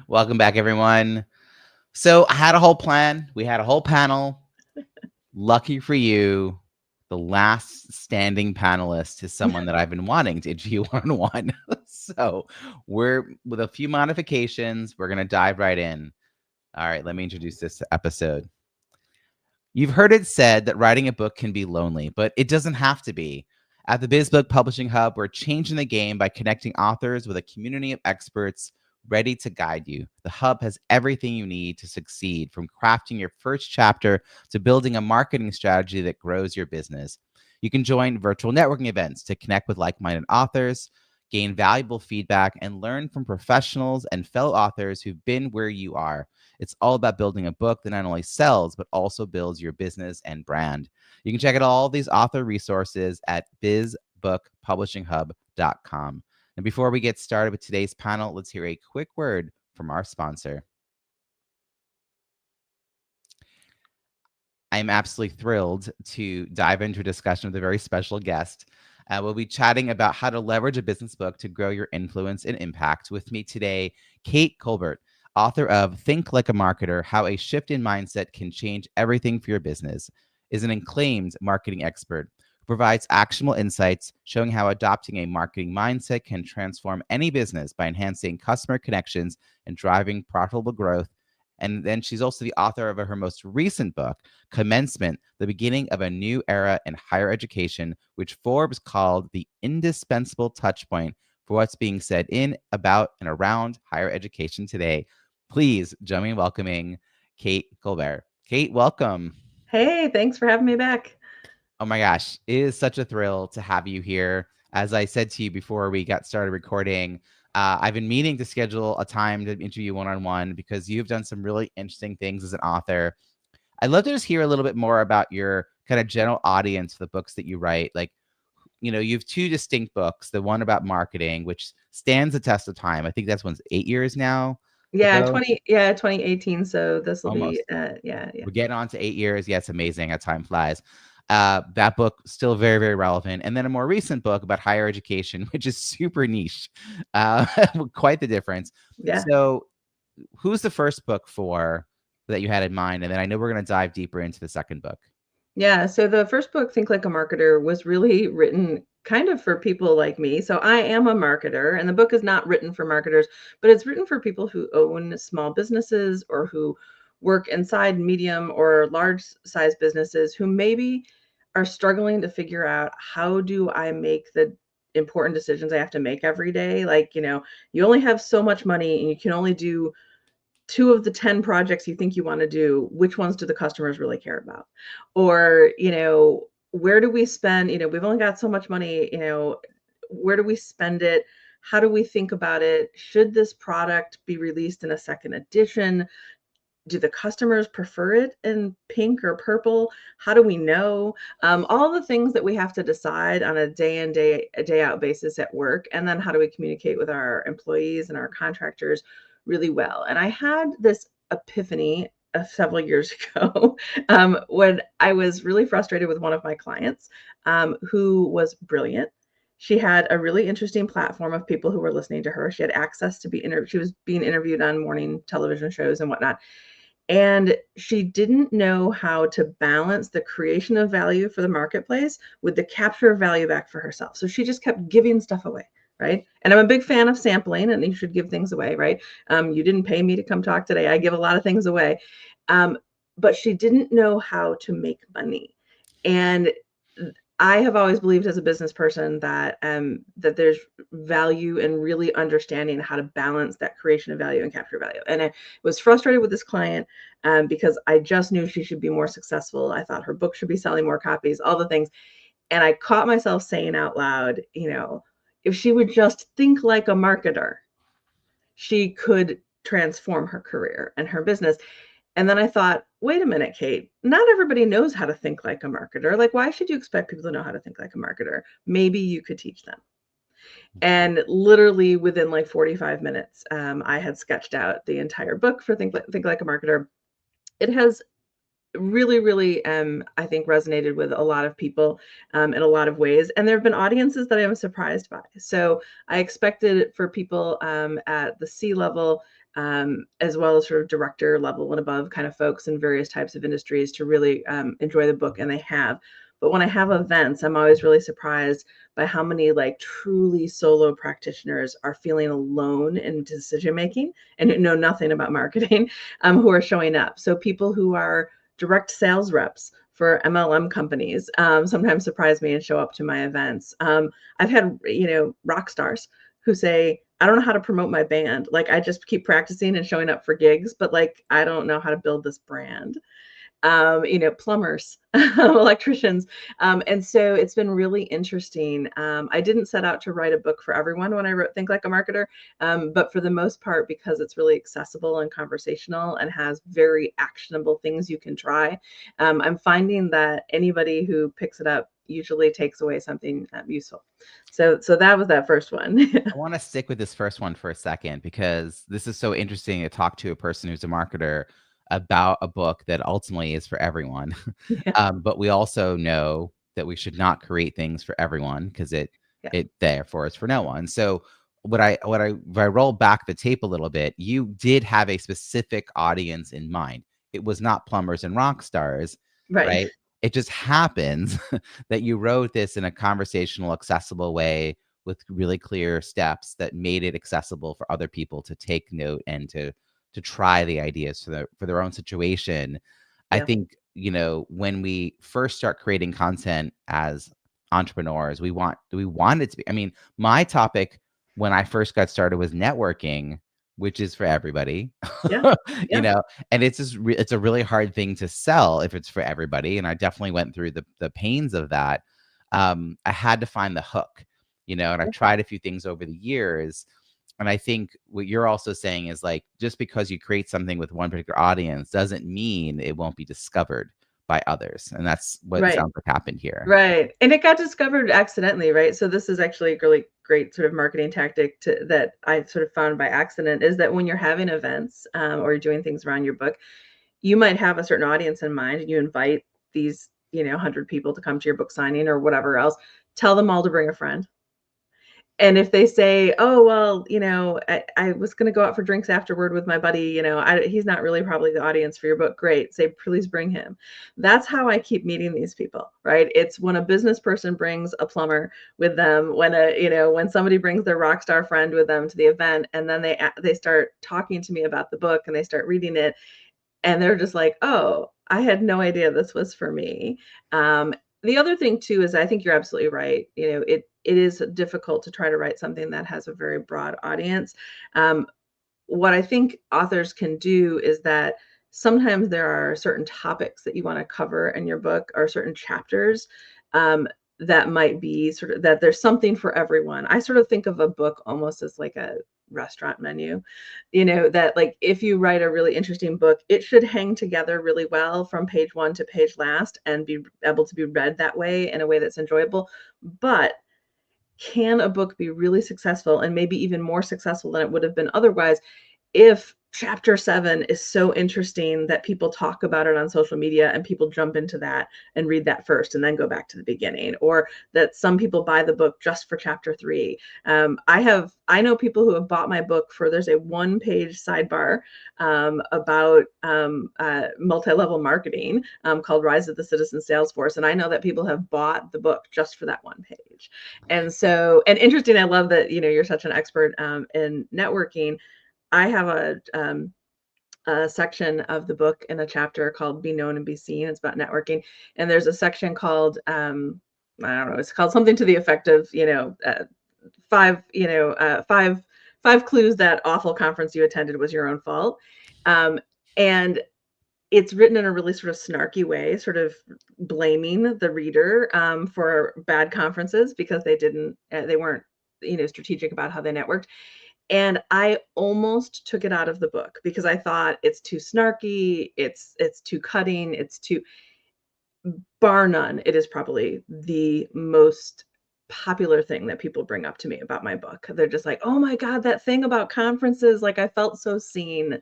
Welcome back, everyone. So I had a whole plan. We had a whole panel. Lucky for you, the last standing panelist is someone that I've been wanting to interview one-on-one. So we're with a few modifications. We're going to dive right in. All right, let me introduce this episode. You've heard it said that writing a book can be lonely, but it doesn't have to be. At the Biz Book Publishing Hub, we're changing the game by connecting authors with a community of experts ready to guide you. The Hub has everything you need to succeed, from crafting your first chapter to building a marketing strategy that grows your business. You can join virtual networking events to connect with like-minded authors, gain valuable feedback, and learn from professionals and fellow authors who've been where you are. It's all about building a book that not only sells, but also builds your business and brand. You can check out all these author resources at bizbookpublishinghub.com. And before we get started with today's panel, let's hear a quick word from our sponsor. I'm absolutely thrilled to dive into a discussion with a very special guest. We'll be chatting about how to leverage a business book to grow your influence and impact. With me today, Kate Colbert, author of Think Like a Marketer, How a Shift in Mindset Can Change Everything for Your Business, is an acclaimed marketing expert who provides actionable insights showing how adopting a marketing mindset can transform any business by enhancing customer connections and driving profitable growth. And then she's also the author of her most recent book, Commencement, the Beginning of a New Era in Higher Education, which Forbes called the indispensable touchpoint for what's being said in, about, and around higher education today. Please join me in welcoming Kate Colbert. Kate, welcome. Hey, thanks for having me back. Oh my gosh, it is such a thrill to have you here. As I said to you before we got started recording, I've been meaning to schedule a time to interview one-on-one because you've done some really interesting things as an author. I'd love to just hear a little bit more about your kind of general audience for the books that you write. Like, you have two distinct books, the one about marketing, which stands the test of time. I think that's one's 8 years now Yeah, ago, 2018. So this will be, almost. yeah. We're getting on to 8 years. Yeah, it's amazing how time flies. That book still very, very relevant. And then a more recent book about higher education, which is super niche. Uh, quite the difference. Yeah. So who's the first book for that you had in mind? And then I know we're going to dive deeper into the second book. Yeah. So the first book, Think Like a Marketer, was really written kind of for people like me. So I am a marketer, and the book is not written for marketers, but it's written for people who own small businesses or who work inside medium or large size businesses who maybe are struggling to figure out, how do I make the important decisions I have to make every day? Like, you only have so much money and you can only do 2 of the 10 projects you think you want to do. Which ones do the customers really care about? Or, where do we spend, we've only got so much money, where do we spend it? How do we think about it? Should this product be released in a second edition? Do the customers prefer it in pink or purple? How do we know? All the things that we have to decide on a day out basis at work. And then how do we communicate with our employees and our contractors really well? And I had this epiphany several years ago when I was really frustrated with one of my clients, who was brilliant. She had a really interesting platform of people who were listening to her. She had access to be interviewed. She was being interviewed on morning television shows and whatnot. And she didn't know how to balance the creation of value for the marketplace with the capture of value back for herself. So she just kept giving stuff away, right? And I'm a big fan of sampling, and you should give things away, right? You didn't pay me to come talk today. I give a lot of things away. But she didn't know how to make money. And I have always believed, as a business person, that that there's value in really understanding how to balance that creation of value and capture value. And I was frustrated with this client because I just knew she should be more successful. I thought her book should be selling more copies, all the things. And I caught myself saying out loud, if she would just think like a marketer, she could transform her career and her business. And then I thought, wait a minute, Kate, not everybody knows how to think like a marketer. Like, why should you expect people to know how to think like a marketer? Maybe you could teach them. And literally within like 45 minutes, I had sketched out the entire book for Think Like a Marketer. It has really, really, I think resonated with a lot of people in a lot of ways. And there have been audiences that I was surprised by. So I expected for people at the C level, as well as sort of director level and above kind of folks in various types of industries to really enjoy the book, and they have. But when I have events, I'm always really surprised by how many like truly solo practitioners are feeling alone in decision making and who know nothing about marketing, who are showing up. So people who are direct sales reps for MLM companies sometimes surprise me and show up to my events. I've had, rock stars who say, I don't know how to promote my band. Like, I just keep practicing and showing up for gigs, but like, I don't know how to build this brand. Plumbers, electricians. And so it's been really interesting. I didn't set out to write a book for everyone when I wrote Think Like a Marketer, but for the most part, because it's really accessible and conversational and has very actionable things you can try, I'm finding that anybody who picks it up usually takes away something useful. So that was that first one. I want to stick with this first one for a second because this is so interesting to talk to a person who's a marketer about a book that ultimately is for everyone. Yeah, But we also know that we should not create things for everyone because yeah, it therefore is for no one. So if I roll back the tape a little bit, you did have a specific audience in mind. It was not plumbers and rock stars, right. right? It just happens that you wrote this in a conversational, accessible way with really clear steps that made it accessible for other people to take note and to try the ideas for their own situation. I Yeah, think, when we first start creating content as entrepreneurs, we want it to be, I mean, my topic when I first got started was networking, which is for everybody. yeah, you yeah, know, and it's just it's a really hard thing to sell if it's for everybody. And I definitely went through the pains of that. I had to find the hook, and I've yeah. tried a few things over the years. And I think what you're also saying is like, just because you create something with one particular audience doesn't mean it won't be discovered by others. And that's what Right. sounds like happened here. Right. And it got discovered accidentally, right? So this is actually a really great sort of marketing tactic that I sort of found by accident, is that when you're having events or you're doing things around your book, you might have a certain audience in mind and you invite these, 100 people to come to your book signing or whatever else. Tell them all to bring a friend. And if they say, "Oh, well, I was gonna go out for drinks afterward with my buddy, he's not really probably the audience for your book." Great. Say, "Please bring him." That's how I keep meeting these people, right? It's when a business person brings a plumber with them, when somebody brings their rock star friend with them to the event, and then they start talking to me about the book and they start reading it, and they're just like, "Oh, I had no idea this was for me." The other thing too is I think you're absolutely right. It is difficult to try to write something that has a very broad audience. Um, what I think authors can do is that sometimes there are certain topics that you want to cover in your book or certain chapters um, that might be sort of that there's something for everyone. I sort of think of a book almost as like a restaurant menu, that like if you write a really interesting book, it should hang together really well from page one to page last and be able to be read that way in a way that's enjoyable. But can a book be really successful and maybe even more successful than it would have been otherwise if chapter 7 is so interesting that people talk about it on social media and people jump into that and read that first and then go back to the beginning, or that some people buy the book just for chapter 3. I know people who have bought my book for, there's a 1-page sidebar about multi-level marketing called Rise of the Citizen Sales Force, and I know that people have bought the book just for that 1 page. And interesting, I love that you're such an expert in networking. I have a section of the book in a chapter called Be Known and Be Seen. It's about networking. And there's a section called, I don't know, it's called something to the effect of, five, five clues that awful conference you attended was your own fault. And it's written in a really sort of snarky way, sort of blaming the reader for bad conferences because they weren't, strategic about how they networked. And I almost took it out of the book because I thought it's too snarky, it's too cutting, it's too, bar none, it is probably the most popular thing that people bring up to me about my book. They're just like, "Oh my God, that thing about conferences, like I felt so seen."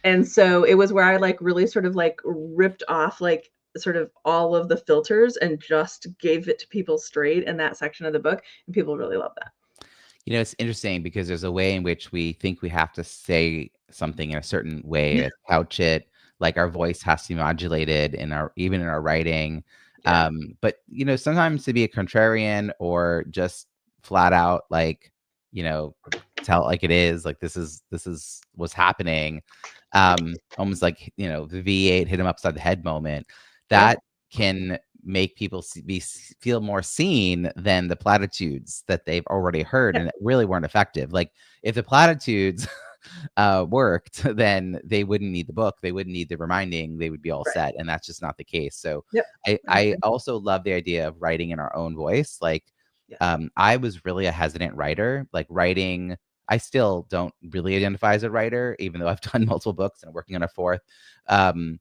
And so it was where I like really sort of like ripped off like sort of all of the filters and just gave it to people straight in that section of the book. And people really love that. You know, it's interesting because there's a way in which we think we have to say something in a certain way, couch it, like our voice has to be modulated in our even in our writing. Yeah. But you know, sometimes to be a contrarian or just flat out like, you know, tell it like it is, like this is what's happening. Almost like, you know, the V8 hit him upside the head moment. Yeah. That can make people feel more seen than the platitudes that they've already heard Yeah. and really weren't effective. Like if the platitudes worked, then they wouldn't need the book. They wouldn't need the reminding. They would be all Right. set. And that's just not the case. So Yep. I I agree. also love the idea of writing in our own voice. Like Yes. I was really a hesitant writer, like writing. I still don't really identify as a writer, even though I've done multiple books and I'm working on a fourth. Um,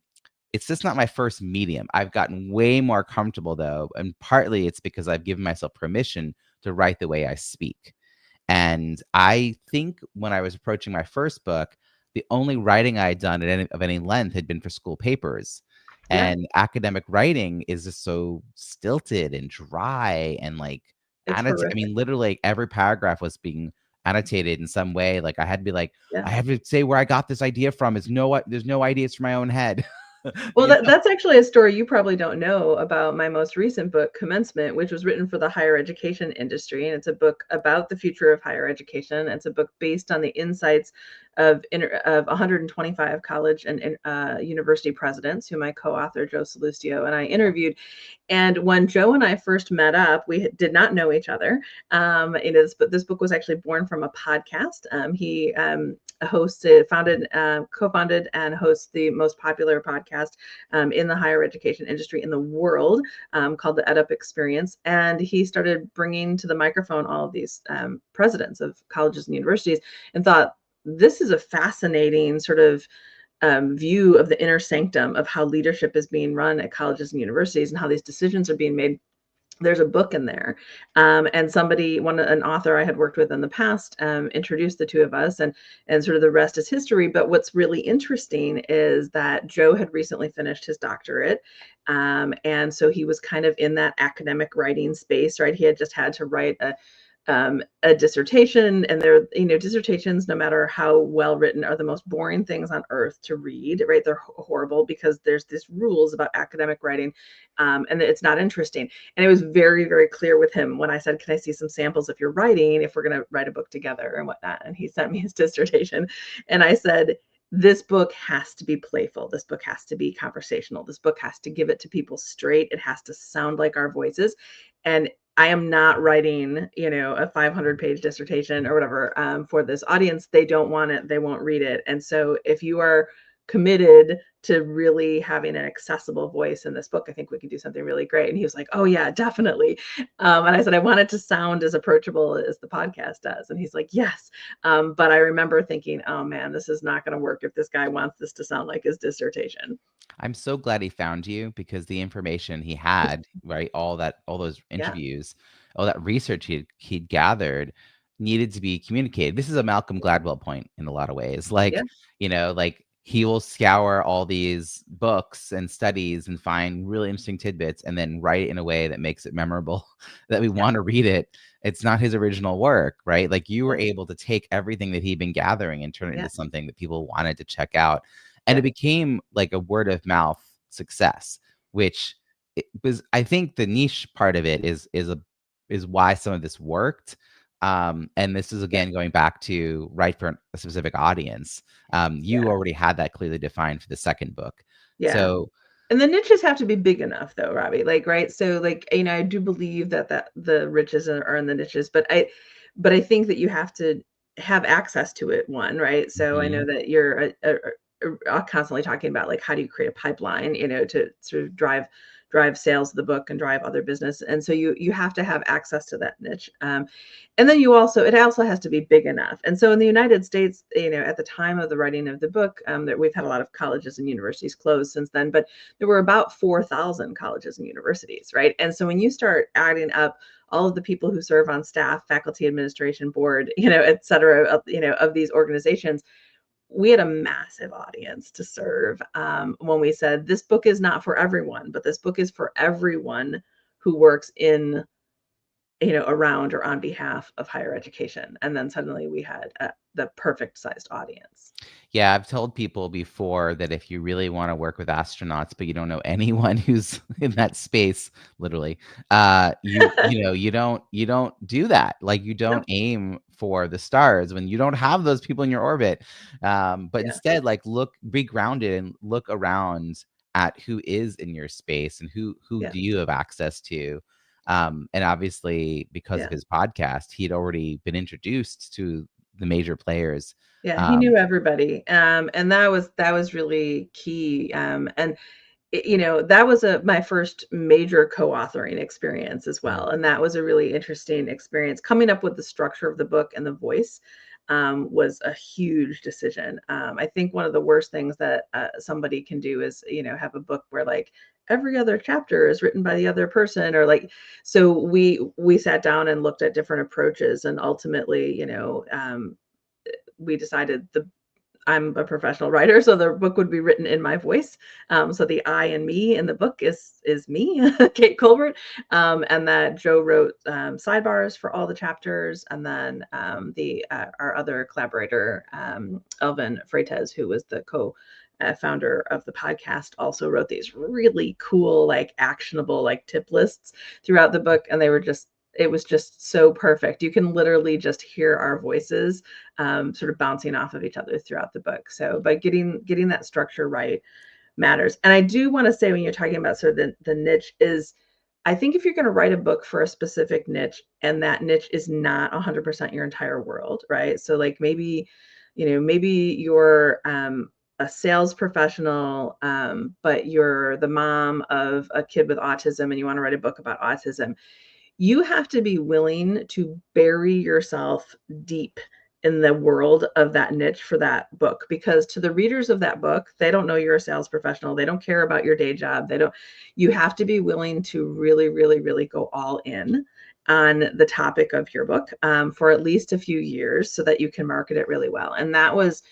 it's just not my first medium. I've gotten way more comfortable though, and partly it's because I've given myself permission to write the way I speak. And I think when I was approaching my first book, the only writing I had done of any length had been for school papers. Yeah. And academic writing is just so stilted and dry and like It's I horrific. mean, literally every paragraph was being annotated in some way. Like I had to be like, Yeah. I have to say where I got this idea from. It's no what there's no ideas from my own head. Well, You know? that's actually a story you probably don't know about my most recent book, Commencement, which was written for the higher education industry. And it's a book about the future of higher education. It's a book based on the insights of 125 college and university presidents, whom my co-author, Joe Salustio, and I interviewed. And when Joe and I first met up, we did not know each other. But this book was actually born from a podcast. He co-founded, and hosts the most popular podcast in the higher education industry in the world, called the EdUp Experience. And he started bringing to the microphone all of these presidents of colleges and universities, and thought, this is a fascinating sort of view of the inner sanctum of how leadership is being run at colleges and universities and how these decisions are being made. There's a book in there. And an author I had worked with in the past, introduced the two of us, and sort of the rest is history. But what's really interesting is that Joe had recently finished his doctorate. And so he was kind of in that academic writing space, right? He had just had to write a dissertation, and dissertations, no matter how well written, are the most boring things on earth to read, right? They're horrible because there's these rules about academic writing, and it's not interesting. And it was very, very clear with him when I said, can I see some samples of your writing if we're going to write a book together and whatnot? And he sent me his dissertation, and I said, this book has to be playful. This book has to be conversational. This book has to give it to people straight. It has to sound like our voices. And I am not writing, a 500-page dissertation or whatever, for this audience. They don't want it. They won't read it. And so if you are committed to really having an accessible voice in this book, I think we can do something really great. And he was like, oh yeah, definitely. And I said, I want it to sound as approachable as the podcast does. And he's like, yes. But I remember thinking, oh man, this is not going to work if this guy wants this to sound like his dissertation. I'm so glad he found you because the information he had, right, all those Yeah. interviews, all that research he'd gathered needed to be communicated. This is a Malcolm Gladwell point in a lot of ways. Yeah. Like, like he will scour all these books and studies and find really interesting tidbits and then write it in a way that makes it memorable, that we Yeah. want to read it. It's not his original work, right? Like you were Yeah. able to take everything that he'd been gathering and turn it Yeah. into something that people wanted to check out. And Yeah. it became like a word of mouth success, which it was, I think the niche part of it is why some of this worked. And this is Yeah. again going back to write for a specific audience. You Yeah. already had that clearly defined for the second book. Yeah. So And the niches have to be big enough though, Robbie. Like, right. So like, I do believe that the riches are in the niches, but I think that you have to have access to it, one, right? So I know mhm. that you're constantly talking about like, how do you create a pipeline, to sort of drive sales of the book and drive other business. And so you have to have access to that niche. And then it also has to be big enough. And so in the United States, at the time of the writing of the book, that we've had a lot of colleges and universities closed since then, but there were about 4,000 colleges and universities, right? And so when you start adding up all of the people who serve on staff, faculty, administration, board, et cetera, of these organizations, we had a massive audience to serve when we said this book is not for everyone, but this book is for everyone who works in, around or on behalf of higher education. And then suddenly we had the perfect sized audience. Yeah, I've told people before that if you really want to work with astronauts, but you don't know anyone who's in that space, literally, you don't do that. Like, you don't aim for the stars when you don't have those people in your orbit. But instead, like, be grounded and look around at who is in your space and who do you have access to. And obviously, because of his podcast, he'd already been introduced to the major players. Yeah, he knew everybody. And that was really key. And that was my first major co-authoring experience as well. And that was a really interesting experience. Coming up with the structure of the book and the voice was a huge decision. I think one of the worst things that somebody can do is, have a book where like every other chapter is written by the other person, or like, so we sat down and looked at different approaches, and ultimately, we decided I'm a professional writer, so the book would be written in my voice. So the I and me in the book is me, Kate Colbert, and that Joe wrote sidebars for all the chapters, and then our other collaborator, Elvin Freitas, who was the founder of the podcast, also wrote these really cool, like actionable, like tip lists throughout the book, and it was just so perfect. You can literally just hear our voices sort of bouncing off of each other throughout the book. So by getting that structure right matters. And I do want to say, when you're talking about sort of the niche, is I think if you're going to write a book for a specific niche, and that niche is not 100% your entire world, right? So like maybe you're a sales professional, but you're the mom of a kid with autism and you want to write a book about autism. You have to be willing to bury yourself deep in the world of that niche for that book, because to the readers of that book, they don't know you're a sales professional. They don't care about your day job. You have to be willing to really, really, really go all in on the topic of your book for at least a few years so that you can market it really well. And that was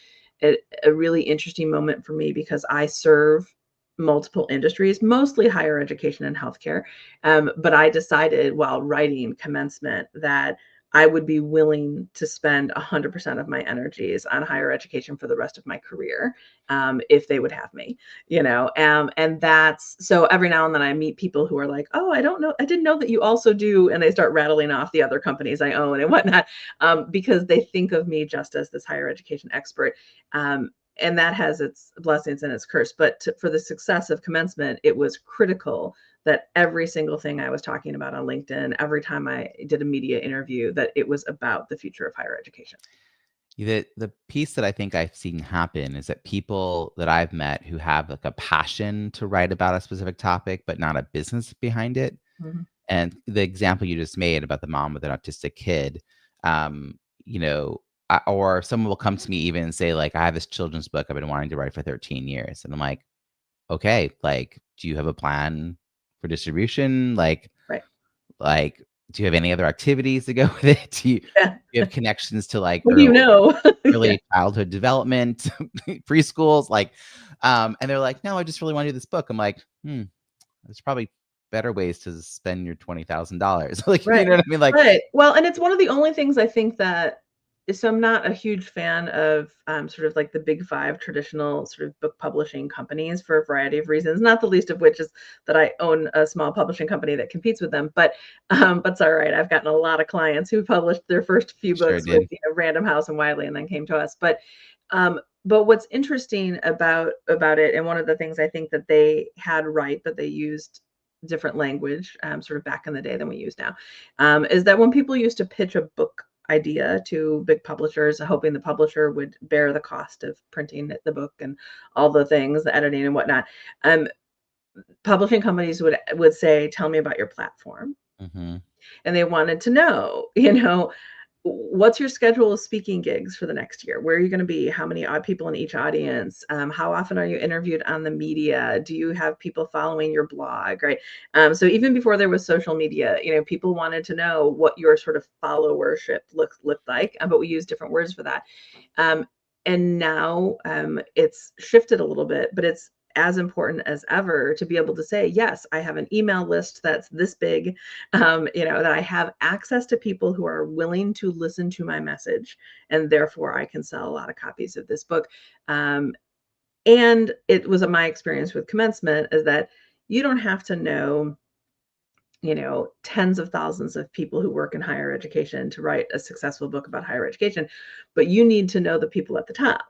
a really interesting moment for me, because I serve multiple industries, mostly higher education and healthcare. But I decided while writing commencement that I would be willing to spend 100% of my energies on higher education for the rest of my career, if they would have me, and that's, so every now and then I meet people who are like, oh, I didn't know that you also do. And they start rattling off the other companies I own and whatnot, because they think of me just as this higher education expert. And that has its blessings and its curse. But for the success of commencement, it was critical that every single thing I was talking about on LinkedIn, every time I did a media interview, that it was about the future of higher education. The piece that I think I've seen happen is that people that I've met who have like a passion to write about a specific topic, but not a business behind it. Mm-hmm. And the example you just made about the mom with an autistic kid, or someone will come to me even and say, like, I have this children's book I've been wanting to write for 13 years. And I'm like, okay, like, do you have a plan for distribution? Like, right. Like, do you have any other activities to go with it? Do you have connections to like early childhood development, preschools? Like, and they're like, no, I just really want to do this book. I'm like, there's probably better ways to spend your $20,000. Like, right. You know what I mean? Like, right. Well, and it's one of the only things I think that, so I'm not a huge fan of sort of like the big five traditional sort of book publishing companies for a variety of reasons, not the least of which is that I own a small publishing company that competes with them. But it's all right. I've gotten a lot of clients who published their first few books with Random House and Wiley, and then came to us. But what's interesting about it, and one of the things I think that they had right, but they used different language sort of back in the day than we use now, is that when people used to pitch a book idea to big publishers, hoping the publisher would bear the cost of printing the book and all the things, the editing and whatnot, publishing companies would say, tell me about your platform. Mm-hmm. And they wanted to know, what's your schedule of speaking gigs for the next year? Where are you going to be? How many odd people in each audience? How often are you interviewed on the media? Do you have people following your blog? Right. So even before there was social media, people wanted to know what your sort of followership looked like, but we use different words for that. And now it's shifted a little bit, but it's as important as ever to be able to say, yes, I have an email list that's this big, that I have access to people who are willing to listen to my message, and therefore I can sell a lot of copies of this book. And it was my experience with commencement is that you don't have to know, tens of thousands of people who work in higher education to write a successful book about higher education, but you need to know the people at the top.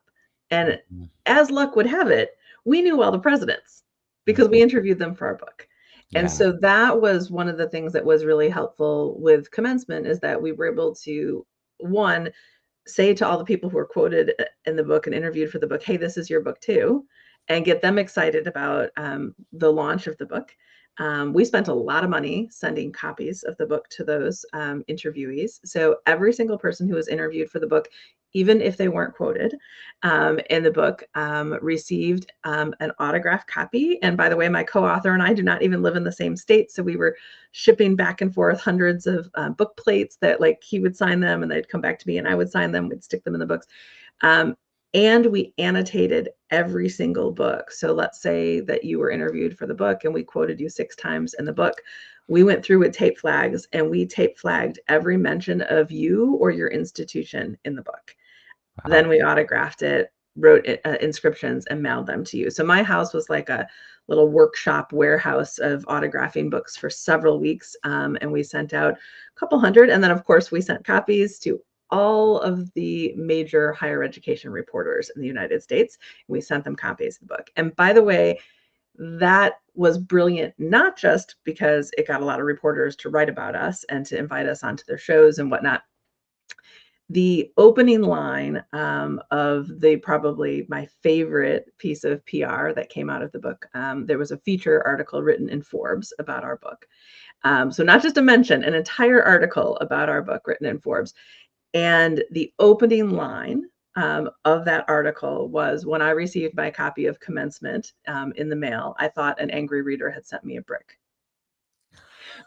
And as luck would have it, we knew all the presidents because we interviewed them for our book. And so that was one of the things that was really helpful with commencement, is that we were able to, one, say to all the people who were quoted in the book and interviewed for the book, hey, this is your book too, and get them excited about the launch of the book. We spent a lot of money sending copies of the book to those interviewees. So every single person who was interviewed for the book, even if they weren't quoted in the book, received an autographed copy. And by the way, my co-author and I do not even live in the same state. So we were shipping back and forth hundreds of book plates that, like, he would sign them and they'd come back to me and I would sign them. We'd stick them in the books. And we annotated every single book. So let's say that you were interviewed for the book and we quoted you 6 times in the book. We went through with tape flags and we tape flagged every mention of you or your institution in the book. Wow. Then we autographed it, wrote inscriptions, and mailed them to you. So my house was like a little workshop warehouse of autographing books for several weeks. And we sent out a couple hundred. And then, of course, we sent copies to all of the major higher education reporters in the United States. We sent them copies of the book. And by the way, that was brilliant, not just because it got a lot of reporters to write about us and to invite us onto their shows and whatnot. The opening line of probably my favorite piece of PR that came out of the book, there was a feature article written in Forbes about our book. So not just a mention, an entire article about our book written in Forbes. And the opening line of that article was, when I received my copy of Commencement in the mail, I thought an angry reader had sent me a brick.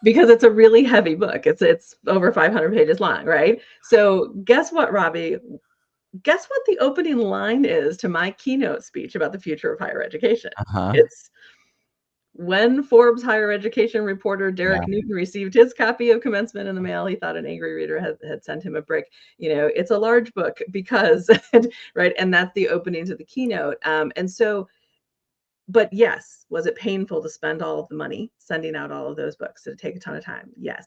Because it's a really heavy book. It's over 500 pages long, right? So guess what, Robbie? Guess what the opening line is to my keynote speech about the future of higher education? It's, when Forbes higher education reporter Derek Newton received his copy of Commencement in the mail, he thought an angry reader had sent him a brick. It's a large book because, right? And that's the opening to the keynote. And so, but yes, was it painful to spend all of the money sending out all of those books? Did it take a ton of time? Yes.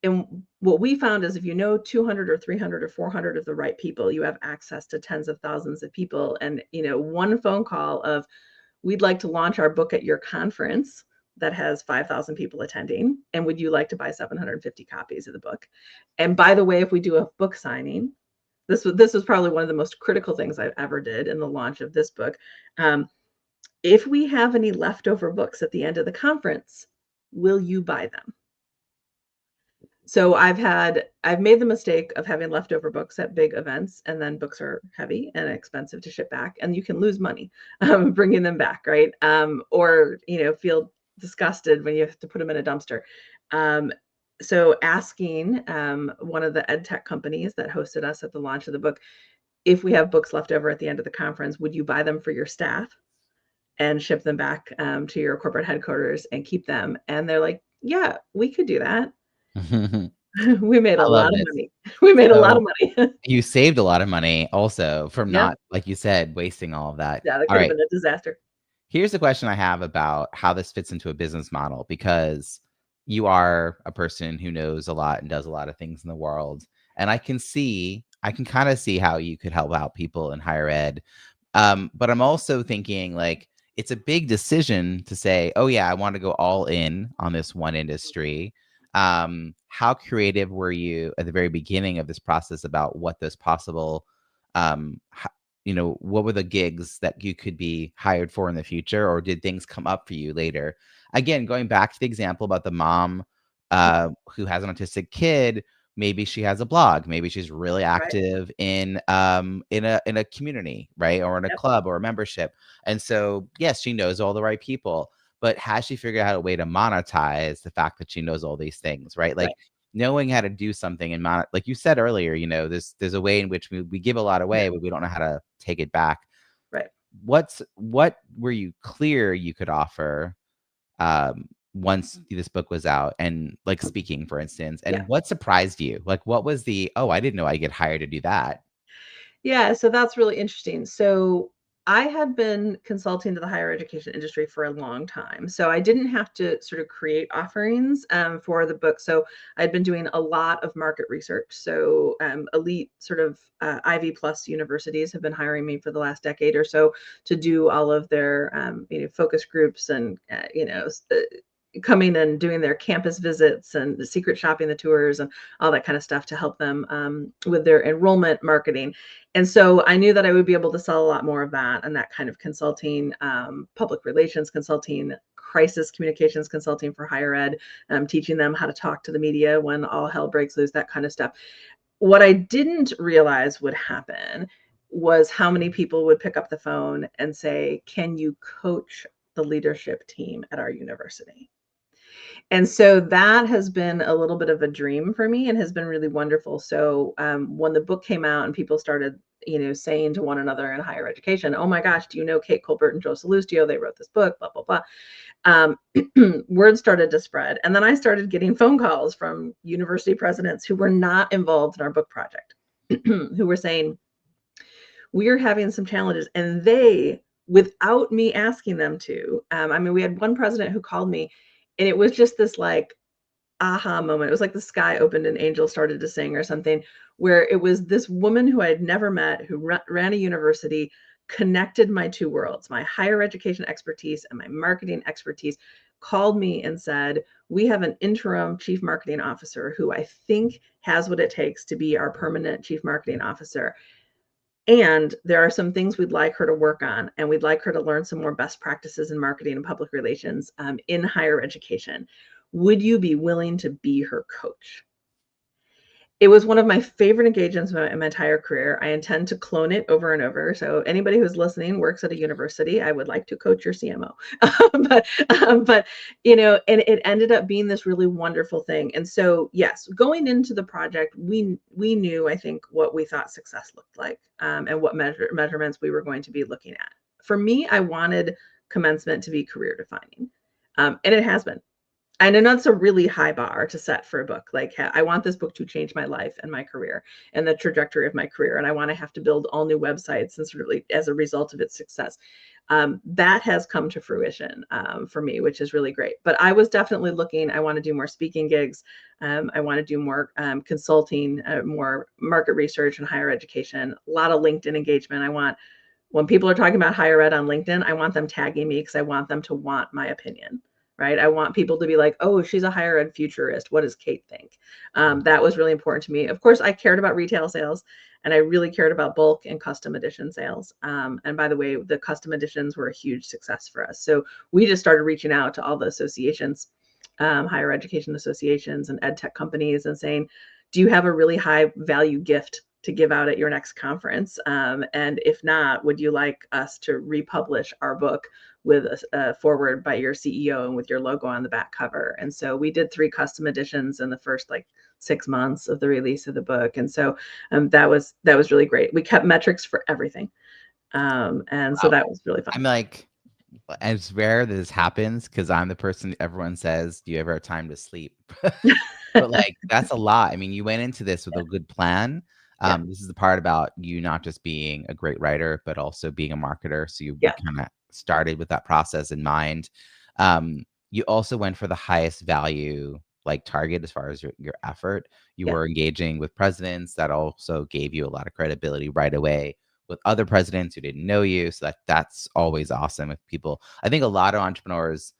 And what we found is, if you know 200 or 300 or 400 of the right people, you have access to tens of thousands of people. And, one phone call of, we'd like to launch our book at your conference that has 5,000 people attending. And would you like to buy 750 copies of the book? And by the way, if we do a book signing, this was probably one of the most critical things I've ever did in the launch of this book. If we have any leftover books at the end of the conference, will you buy them? So I've made the mistake of having leftover books at big events, and then books are heavy and expensive to ship back, and you can lose money bringing them back, right? Or feel disgusted when you have to put them in a dumpster. So asking one of the ed tech companies that hosted us at the launch of the book, if we have books left over at the end of the conference, would you buy them for your staff and ship them back to your corporate headquarters and keep them? And they're like, yeah, we could do that. We made a lot of money. We made a lot of money. You saved a lot of money also from not, like you said, wasting all of that. Yeah, that could have been a disaster. Here's a question I have about how this fits into a business model, because you are a person who knows a lot and does a lot of things in the world. And I can kind of see how you could help out people in higher ed. But I'm also thinking, like, it's a big decision to say, oh yeah, I want to go all in on this one industry. How creative were you at the very beginning of this process about what those possible, what were the gigs that you could be hired for in the future, or did things come up for you later? Again, going back to the example about the mom who has an autistic kid, maybe she has a blog, maybe she's really active in a community, right, or in a club or a membership, and so yes, she knows all the right people. But has she figured out a way to monetize the fact that she knows all these things, right? Like, knowing how to do something and like you said earlier, you know, there's a way in which we give a lot away, but we don't know how to take it back. Right. What were you clear you could offer once this book was out, and like speaking, for instance, and what surprised you? Like, what was oh, I didn't know I get hired to do that. Yeah, so that's really interesting. So I had been consulting to the higher education industry for a long time. So I didn't have to sort of create offerings for the book. So I'd been doing a lot of market research. So elite sort of Ivy Plus universities have been hiring me for the last decade or so to do all of their focus groups and coming and doing their campus visits and the secret shopping, the tours, and all that kind of stuff to help them with their enrollment marketing. And so I knew that I would be able to sell a lot more of that and that kind of consulting, public relations consulting, crisis communications consulting for higher ed, teaching them how to talk to the media when all hell breaks loose, that kind of stuff. What I didn't realize would happen was how many people would pick up the phone and say, "Can you coach the leadership team at our university?" And so that has been a little bit of a dream for me and has been really wonderful. So when the book came out and people started, saying to one another in higher education, "Oh my gosh, do you know Kate Colbert and Joe Salustio? They wrote this book, blah, blah, blah." Word started to spread. And then I started getting phone calls from university presidents who were not involved in our book project, who were saying, "We're having some challenges." And they, without me asking them to, we had one president who called me, and it was just this like aha moment. It was like the sky opened and angels started to sing or something, where it was this woman who I had never met, who ran a university, connected my two worlds, my higher education expertise and my marketing expertise, called me and said, "We have an interim chief marketing officer who I think has what it takes to be our permanent chief marketing officer. And there are some things we'd like her to work on, and we'd like her to learn some more best practices in marketing and public relations in higher education. Would you be willing to be her coach?" It was one of my favorite engagements in my entire career. I intend to clone it over and over. So anybody who's listening works at a university, I would like to coach your CMO. but and it ended up being this really wonderful thing. And so, yes, going into the project, we knew, I think, what we thought success looked like, and what measurements we were going to be looking at. For me, I wanted commencement to be career defining, and it has been. I know that's a really high bar to set for a book. Like, I want this book to change my life and my career and the trajectory of my career. And I want to have to build all new websites and sort of like as a result of its success. That has come to fruition for me, which is really great. But I was definitely looking, I want to do more speaking gigs. I want to do more consulting, more market research and higher education, a lot of LinkedIn engagement. When people are talking about higher ed on LinkedIn, I want them tagging me because I want them to want my opinion. Right. I want people to be like, "Oh, she's a higher ed futurist. What does Kate think?" That was really important to me. Of course, I cared about retail sales, and I really cared about bulk and custom edition sales. And by the way, the custom editions were a huge success for us. So we just started reaching out to all the associations, higher education associations and ed tech companies, and saying, "Do you have a really high value gift to give out at your next conference? And if not, would you like us to republish our book with a foreword by your CEO and with your logo on the back cover?" And so we did 3 custom editions in the first 6 months of the release of the book. And so that was really great. We kept metrics for everything. And so that was really fun. I'm like, it's rare that this happens because I'm the person everyone says, "Do you ever have time to sleep?" But that's a lot. I mean, you went into this with a good plan. This is the part about you not just being a great writer, but also being a marketer. So you kind of started with that process in mind. You also went for the highest value target as far as your effort. You were engaging with presidents. That also gave you a lot of credibility right away with other presidents who didn't know you. So that's always awesome. If people, I think a lot of entrepreneurs,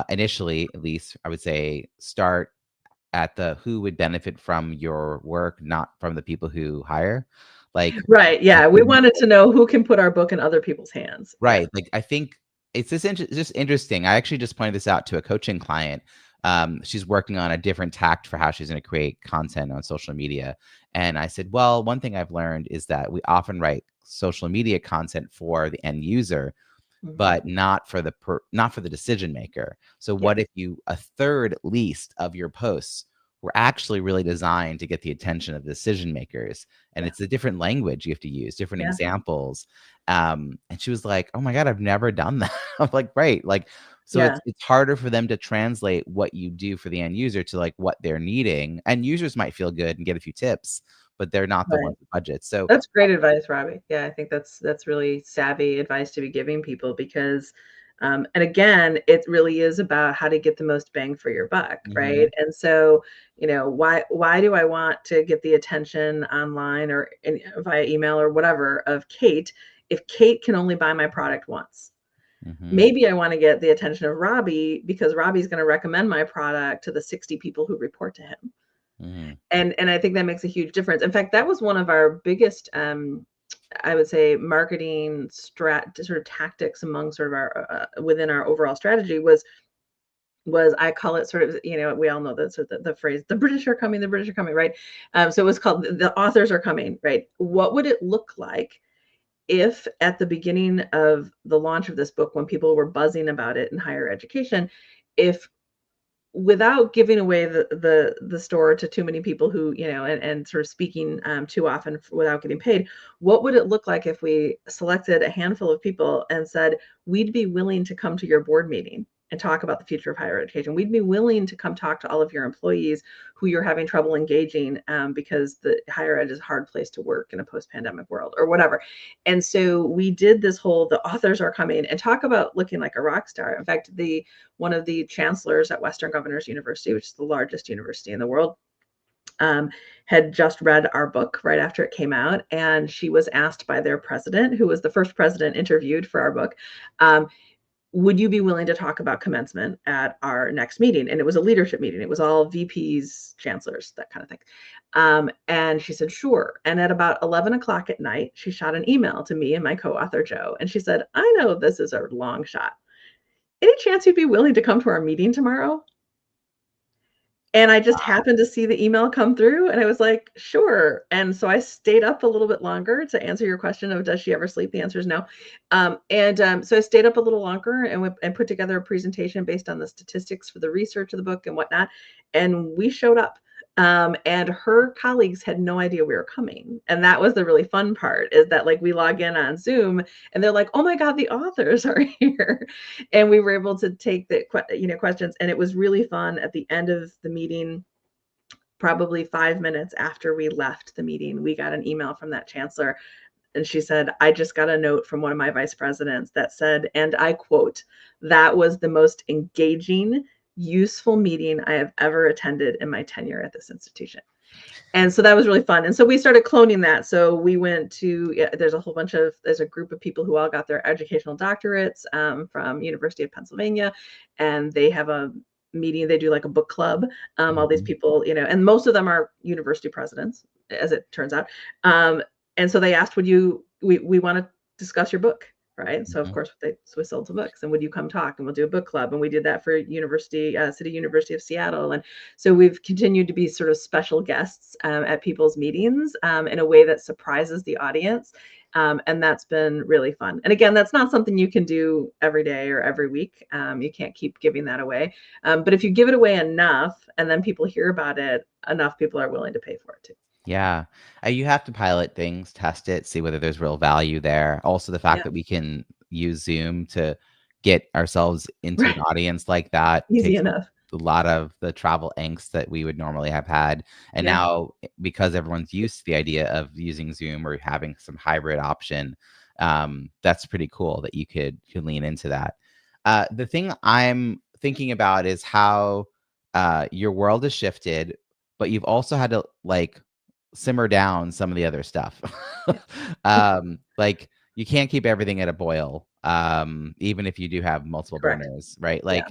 initially, at least I would say, start at the who would benefit from your work, not from the people who hire. Right. Yeah. We wanted to know who can put our book in other people's hands. Right. I think it's just interesting. I actually just pointed this out to a coaching client. She's working on a different tact for how she's going to create content on social media. And I said, well, one thing I've learned is that we often write social media content for the end user, but not for the decision maker. So what if a third at least of your posts were actually really designed to get the attention of decision makers. And Yeah. it's a different language you have to use, different Yeah. examples. And she was like, oh my God, I've never done that. I'm like, right. Like, so Yeah. it's harder for them to translate what you do for the end user to like what they're needing. And users might feel good and get a few tips, but they're not the Right. ones with budget. So That's great advice, Robbie. Yeah, I think that's really savvy advice to be giving people because, and again, it really is about how to get the most bang for your buck, right? And so, why do I want to get the attention online or via email or whatever of Kate if Kate can only buy my product once? Maybe I want to get the attention of Robbie because Robbie's going to recommend my product to the 60 people who report to him. And I think that makes a huge difference. In fact, that was one of our biggest, I would say, marketing sort of tactics among sort of our within our overall strategy was I call it sort of, we all know that sort of the phrase, the British are coming, right? So it was called the authors are coming, right? What would it look like if at the beginning of the launch of this book, when people were buzzing about it in higher education, if without giving away the store to too many people who, and sort of speaking too often without getting paid, what would it look like if we selected a handful of people and said, we'd be willing to come to your board meeting and talk about the future of higher education. We'd be willing to come talk to all of your employees who you're having trouble engaging because the higher ed is a hard place to work in a post-pandemic world or whatever. And so we did this whole, the authors are coming, and talk about looking like a rock star. In fact, one of the chancellors at Western Governors University, which is the largest university in the world, had just read our book right after it came out. And she was asked by their president, who was the first president interviewed for our book, would you be willing to talk about commencement at our next meeting? And it was a leadership meeting. It was all VPs, chancellors, that kind of thing. And she said, sure. And at about 11 o'clock at night, she shot an email to me and my co-author, Joe. And she said, I know this is a long shot. Any chance you'd be willing to come to our meeting tomorrow? And I just happened to see the email come through and I was like, sure. And so I stayed up a little bit longer to answer your question of does she ever sleep? The answer is no. So I stayed up a little longer and put together a presentation based on the statistics for the research of the book and whatnot. And we showed up. And her colleagues had no idea we were coming. And that was the really fun part, is that like we log in on Zoom and they're like, oh my God, the authors are here. And we were able to take the questions. And it was really fun. At the end of the meeting, probably 5 minutes after we left the meeting, we got an email from that chancellor. And she said, I just got a note from one of my vice presidents that said, and I quote, that was the most engaging, useful meeting I have ever attended in my tenure at this institution. And so that was really fun. And so we started cloning that. So we went to, there's a group of people who all got their educational doctorates from University of Pennsylvania. And they have a meeting, they do like a book club. All these people, and most of them are university presidents, as it turns out. And so they asked, we want to discuss your book. Right. So of course we sold some books, and would you come talk, and we'll do a book club. And we did that for City University of Seattle. And so we've continued to be sort of special guests at people's meetings in a way that surprises the audience. And that's been really fun. And again, that's not something you can do every day or every week. You can't keep giving that away. But if you give it away enough and then people hear about it, enough people are willing to pay for it too. Yeah. You have to pilot things, test it, see whether there's real value there. Also, the fact that we can use Zoom to get ourselves into an audience like that Easy takes enough. a lot of the travel angst that we would normally have had. And now, because everyone's used to the idea of using Zoom or having some hybrid option, that's pretty cool that you could lean into that. The thing I'm thinking about is how your world has shifted, but you've also had to like simmer down some of the other stuff. Like you can't keep everything at a boil, even if you do have multiple burners, right? Like,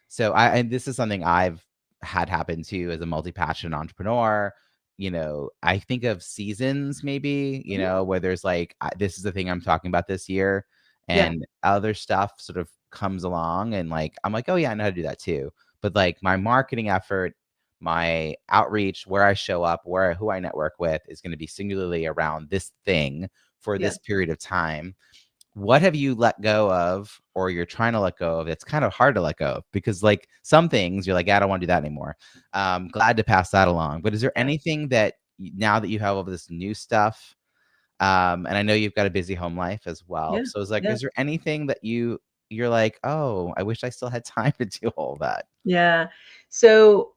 so and this is something I've had happen too as a multi-passionate entrepreneur. I think of seasons maybe, where there's like, this is the thing I'm talking about this year, and other stuff sort of comes along and like, I'm like, oh yeah, I know how to do that too. But like my marketing effort, my outreach, where I show up, who I network with is going to be singularly around this thing for this period of time. what have you let go of, or you're trying to let go of? It's kind of hard to let go of, because like some things you're like, I don't want to do that anymore. Glad to pass that along. But is there anything that now that you have all this new stuff, and I know you've got a busy home life as well. Yeah. So it's like, Yeah. is there anything that you're like, oh, I wish I still had time to do all that? Yeah. So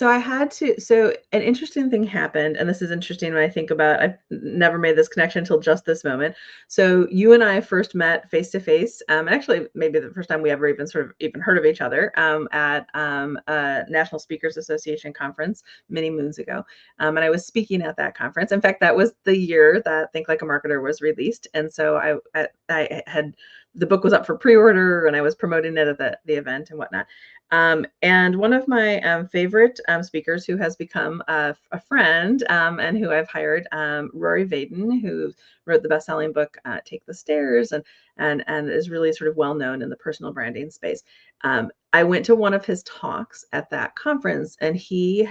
I had to, so an interesting thing happened, and this is interesting when I think about, I've never made this connection until just this moment. So you and I first met face to face, actually maybe the first time we ever even sort of even heard of each other, at a National Speakers Association conference many moons ago. And I was speaking at that conference. In fact, that was the year that Think Like a Marketer was released. And so I had, the book was up for pre-order, and I was promoting it at the event and whatnot. And one of my favorite speakers, who has become a friend, and who I've hired, Rory Vaden, who wrote the best-selling book Take the Stairs, and is really sort of well known in the personal branding space. I went to one of his talks at that conference, and he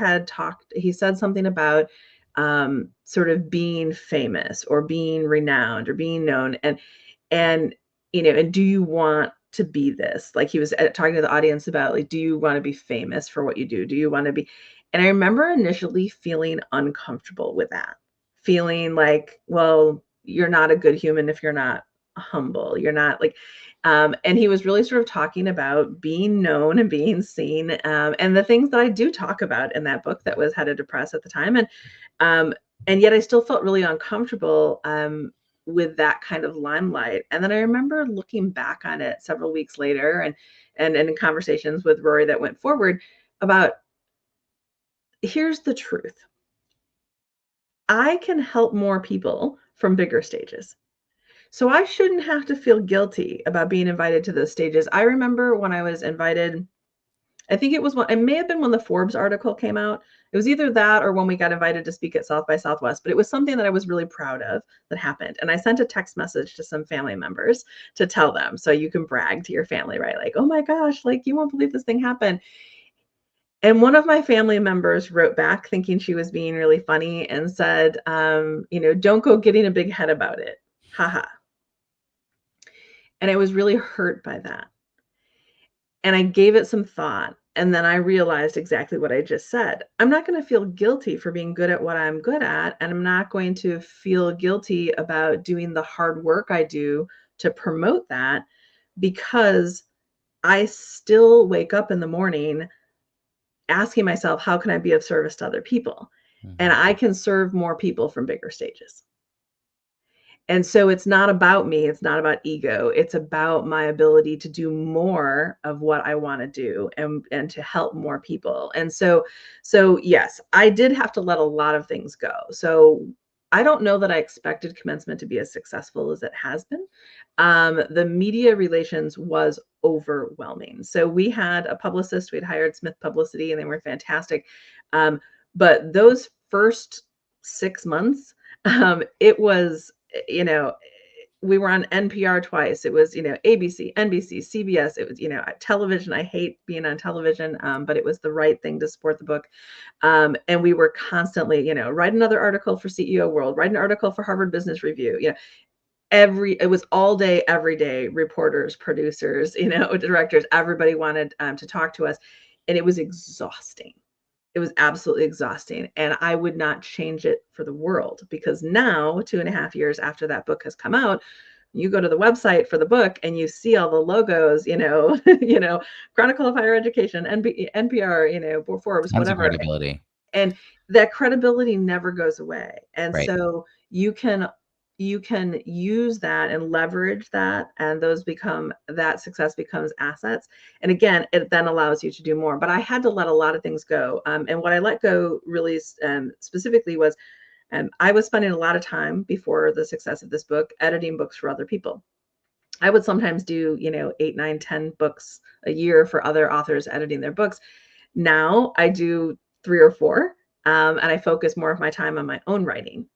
said something about sort of being famous or being renowned or being known, and and do you want to be this? Like, he was talking to the audience about, like, do you want to be famous for what you do? Do you want to be? And I remember initially feeling uncomfortable with that, feeling like, well, you're not a good human if you're not humble. You're not like, and he was really sort of talking about being known and being seen, and the things that I do talk about in that book that was headed to press at the time. Um, and yet I still felt really uncomfortable, with that kind of limelight. And then I remember looking back on it several weeks later, and in conversations with Rory that went forward about, here's the truth. I can help more people from bigger stages. So I shouldn't have to feel guilty about being invited to those stages. I remember when I was invited, I think it may have been when the Forbes article came out. It was either that or when we got invited to speak at South by Southwest, but it was something that I was really proud of that happened. And I sent a text message to some family members to tell them, so you can brag to your family, right? Like, oh my gosh, like, you won't believe this thing happened. And one of my family members wrote back thinking she was being really funny and said, don't go getting a big head about it. Haha. And I was really hurt by that. And I gave it some thought, and then I realized exactly what I just said. I'm not going to feel guilty for being good at what I'm good at, and I'm not going to feel guilty about doing the hard work I do to promote that, because I still wake up in the morning asking myself, how can I be of service to other people? And I can serve more people from bigger stages. And so it's not about me, it's not about ego, it's about my ability to do more of what I want to do, and to help more people. And so yes, I did have to let a lot of things go. So I don't know that I expected commencement to be as successful as it has been. The media relations was overwhelming. So we had a publicist, we'd hired Smith Publicity, and they were fantastic. But those first 6 months, it was, we were on NPR twice. It was, ABC, NBC, CBS. It was, television. I hate being on television, but it was the right thing to support the book. And we were constantly, write another article for CEO World, write an article for Harvard Business Review. It was all day, every day, reporters, producers, directors, everybody wanted to talk to us. And it was exhausting. It was absolutely exhausting. And I would not change it for the world, because now, 2.5 years after that book has come out, you go to the website for the book and you see all the logos, Chronicle of Higher Education, NPR, Forbes, Tons of whatever. credibility. And that credibility never goes away. And Right. so you can use that and leverage that, and that success becomes assets. And again, it then allows you to do more. But I had to let a lot of things go. And what I let go really specifically was, I was spending a lot of time before the success of this book editing books for other people. I would sometimes do, 8, 9, 10 books a year for other authors, editing their books. Now I do 3 or 4, and I focus more of my time on my own writing.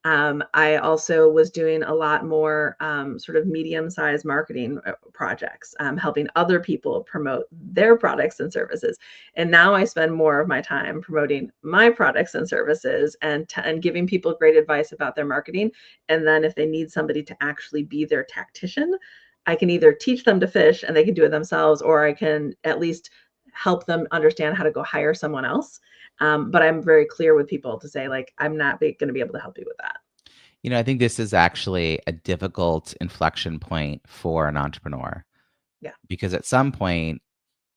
I also was doing a lot more sort of medium-sized marketing projects, helping other people promote their products and services. And now I spend more of my time promoting my products and services and giving people great advice about their marketing. And then if they need somebody to actually be their tactician, I can either teach them to fish and they can do it themselves, or I can at least help them understand how to go hire someone else. But I'm very clear with people to say, like, I'm not going to be able to help you with that. I think this is actually a difficult inflection point for an entrepreneur. Yeah. Because at some point,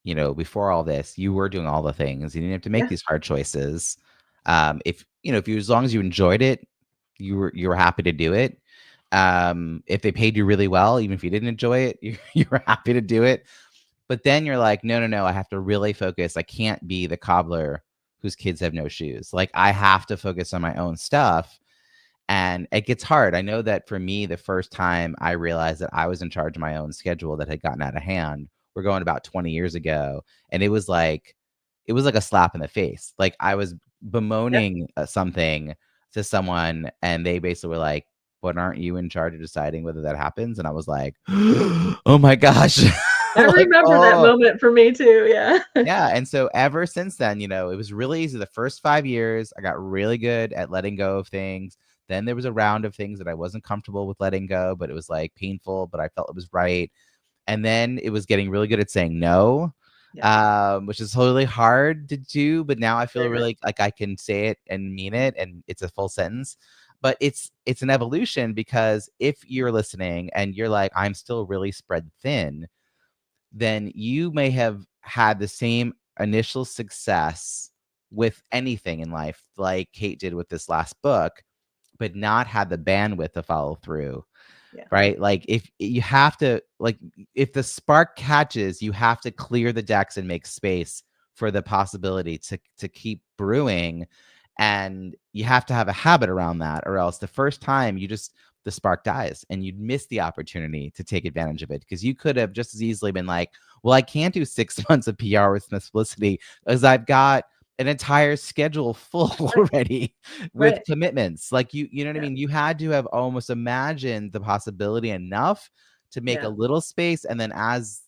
before all this, you were doing all the things. You didn't have to make Yeah. these hard choices. If you, as long as you enjoyed it, you were happy to do it. If they paid you really well, even if you didn't enjoy it, you were happy to do it. But then you're like, no, I have to really focus. I can't be the cobbler whose kids have no shoes. Like, I have to focus on my own stuff. And it gets hard. I know that for me, the first time I realized that I was in charge of my own schedule that had gotten out of hand, we're going about 20 years ago. And it was like a slap in the face. Like, I was Yep. bemoaning something to someone, and they basically were like, "But aren't you in charge of deciding whether that happens?" And I was like, "Oh my gosh." I Like, remember that oh, moment for me too. Yeah. yeah. And so ever since then, it was really easy. The first 5 years, I got really good at letting go of things. Then there was a round of things that I wasn't comfortable with letting go, but it was like painful, but I felt it was right. And then it was getting really good at saying no, Yeah. which is totally hard to do. But now I feel Very hard. really like I can say it and mean it, and it's a full sentence. But it's an evolution, because if you're listening and you're like, I'm still really spread thin, then you may have had the same initial success with anything in life, like Kate did with this last book, but not had the bandwidth to follow through. Yeah. Right? Like, if you have to, like, if the spark catches, you have to clear the decks and make space for the possibility to keep brewing. And you have to have a habit around that, or else the first time the spark dies and you'd miss the opportunity to take advantage of it, because you could have just as easily been like, well, I can't do 6 months of PR with publicity as I've got an entire schedule full Right. already with Right. commitments. Like, you know what I Yeah. mean? You had to have almost imagined the possibility enough to make a Yeah. little space. And then as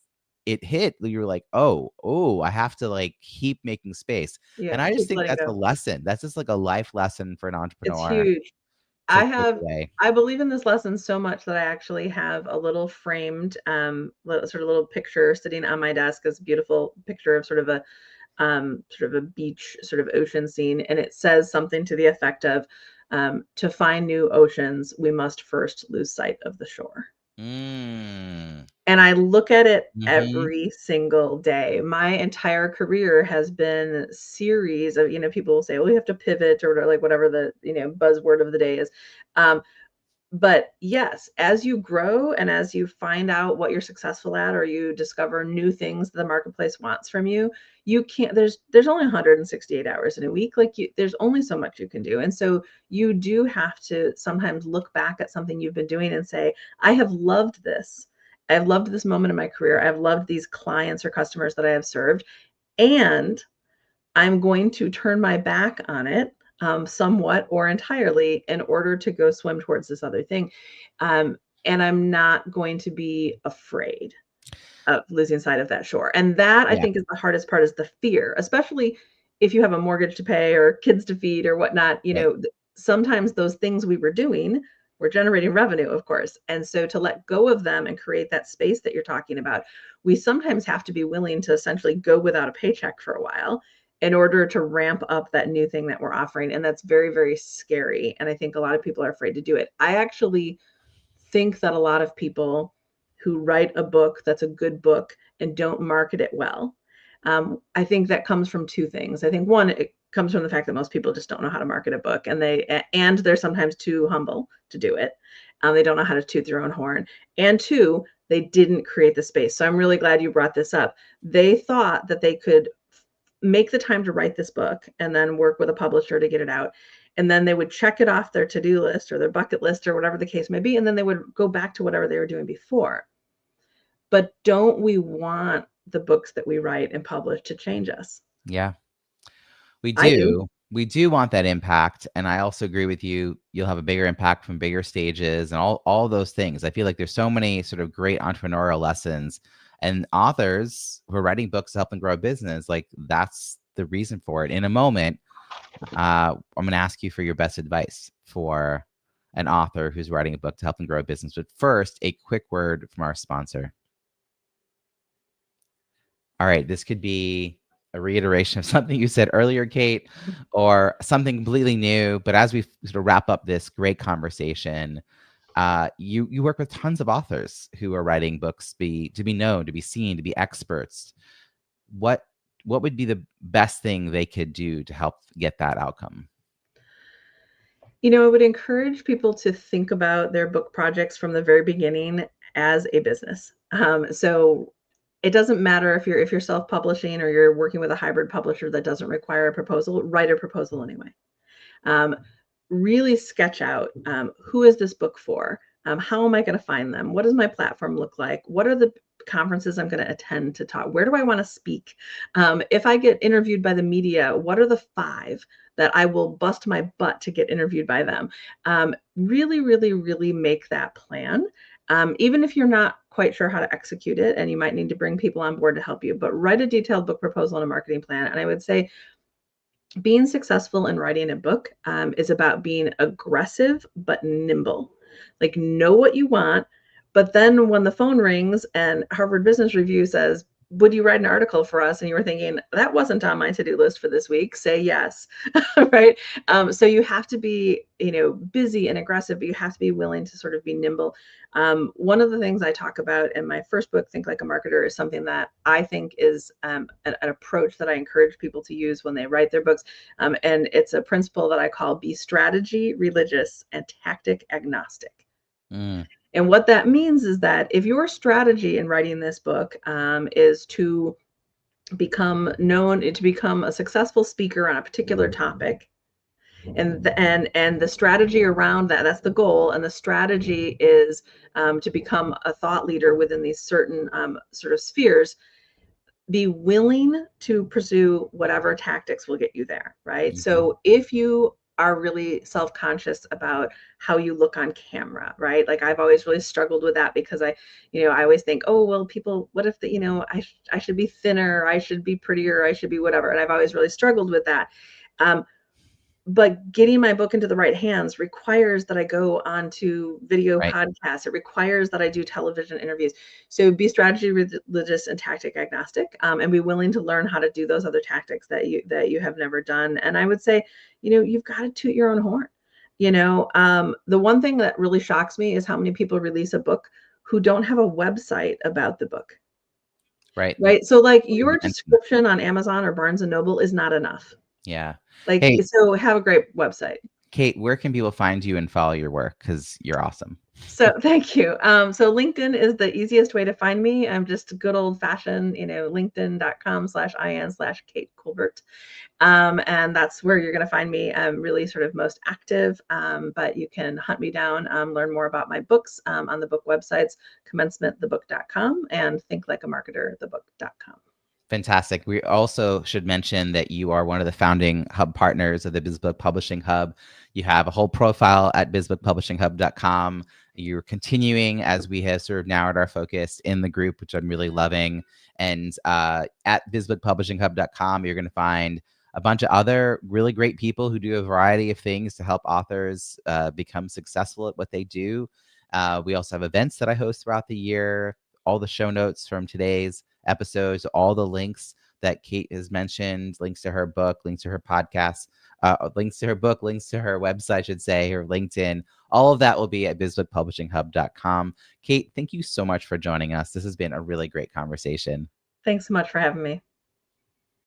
it hit, you were like, oh, I have to like keep making space. Yeah. And I just Keep think letting that's a go. lesson. That's just like a life lesson for an It's entrepreneur huge. to I take have away. I believe in this lesson so much that I actually have a little framed sort of little picture sitting on my desk, as a beautiful picture of sort of a beach, sort of ocean scene, and it says something to the effect of, to find new oceans, we must first lose sight of the shore. Mm. And I look at it Hmm. every single day. My entire career has been series of, people will say, "Well, you have to pivot," or like whatever the, buzzword of the day is. Um, but yes, as you grow and as you find out what you're successful at, or you discover new things the marketplace wants from you, you can't there's only 168 hours in a week. Like, there's only so much you can do. And so you do have to sometimes look back at something you've been doing and say, I have loved this. I've loved this moment in my career. I've loved these clients or customers that I have served. And I'm going to turn my back on it, somewhat or entirely, in order to go swim towards this other thing. Um, and I'm not going to be afraid of losing sight of that shore. And that, I Yeah. think, is the hardest part, is the fear, especially if you have a mortgage to pay or kids to feed or whatnot. Right. Sometimes those things we were doing were generating revenue, of course. And so to let go of them and create that space that you're talking about, we sometimes have to be willing to essentially go without a paycheck for a while in order to ramp up that new thing that we're offering. And that's very, very scary. And I think a lot of people are afraid to do it. I actually think that a lot of people who write a book that's a good book and don't market it well, I think that comes from two things. I think one, it comes from the fact that most people just don't know how to market a book, and they're sometimes too humble to do it. They don't know how to toot their own horn. And two, they didn't create the space. So I'm really glad you brought this up. They thought that they could make the time to write this book and then work with a publisher to get it out. And then they would check it off their to-do list or their bucket list or whatever the case may be. And then they would go back to whatever they were doing before. But don't we want the books that we write and publish to change us? Yeah, we I do. do. We do want that impact. And I also agree with you. You'll have a bigger impact from bigger stages and all those things. I feel like there's so many sort of great entrepreneurial lessons, and authors who are writing books to help them grow a business. Like, that's the reason for it. In a moment, I'm going to ask you for your best advice for an author who's writing a book to help them grow a business. But first, a quick word from our sponsor. All right, this could be a reiteration of something you said earlier, Kate, or something completely new. But as we sort of wrap up this great conversation, you work with tons of authors who are writing books to be known, to be seen, to be experts. What would be the best thing they could do to help get that outcome? I would encourage people to think about their book projects from the very beginning as a business. So it doesn't matter if you're self-publishing or you're working with a hybrid publisher that doesn't require a proposal. Write a proposal anyway. Really sketch out who is this book for? How am I going to find them? What does my platform look like? What are the conferences I'm going to attend to talk? Where do I want to speak? If I get interviewed by the media, what are the 5 that I will bust my butt to get interviewed by them? Really, really, really make that plan. Even if you're not quite sure how to execute it, and you might need to bring people on board to help you, but write a detailed book proposal and a marketing plan. And I would say being successful in writing a book is about being aggressive but nimble. Like, know what you want, but then when the phone rings and Harvard Business Review says, would you write an article for us? And you were thinking, that wasn't on my to-do list for this week, say yes, right? So you have to be, busy and aggressive, but you have to be willing to sort of be nimble. One of the things I talk about in my first book, Think Like a Marketer, is something that I think is an approach that I encourage people to use when they write their books. And it's a principle that I call be strategy, religious, and tactic agnostic. And what that means is that if your strategy in writing this book is to become known, to become a successful speaker on a particular topic, and the strategy around that's the goal, and the strategy is to become a thought leader within these certain sort of spheres, be willing to pursue whatever tactics will get you there, right? Mm-hmm. So if you are really self-conscious about how you look on camera, right? Like, I've always really struggled with that because I always think, oh, well, people, what if I should be thinner, I should be prettier, I should be whatever. And I've always really struggled with that. But getting my book into the right hands requires that I go onto video podcasts. It requires that I do television interviews. So be strategy, religious, and tactic agnostic, and be willing to learn how to do those other tactics that you have never done. And I would say, you've got to toot your own horn. The one thing that really shocks me is how many people release a book who don't have a website about the book. Right. So like, your description on Amazon or Barnes and Noble is not enough. Yeah. Like, hey, so have a great website. Kate, where can people find you and follow your work? Because you're awesome. So thank you. So LinkedIn is the easiest way to find me. I'm just good old fashioned, linkedin.com/in/Kate Colbert. And that's where you're going to find me. I'm really sort of most active, but you can hunt me down, learn more about my books on the book websites, commencementthebook.com and thinklikeamarketerthebook.com. Fantastic. We also should mention that you are one of the founding hub partners of the Biz Book Publishing Hub. You have a whole profile at bizbookpublishinghub.com. You're continuing, as we have sort of narrowed our focus in the group, which I'm really loving. And at bizbookpublishinghub.com, you're going to find a bunch of other really great people who do a variety of things to help authors become successful at what they do. We also have events that I host throughout the year, all the show notes from today's episodes, all the links that Kate has mentioned, links to her book, links to her podcast, links to her book, links to her website, I should say, her LinkedIn. All of that will be at bizbookpublishinghub.com. Kate, thank you so much for joining us. This has been a really great conversation. Thanks so much for having me.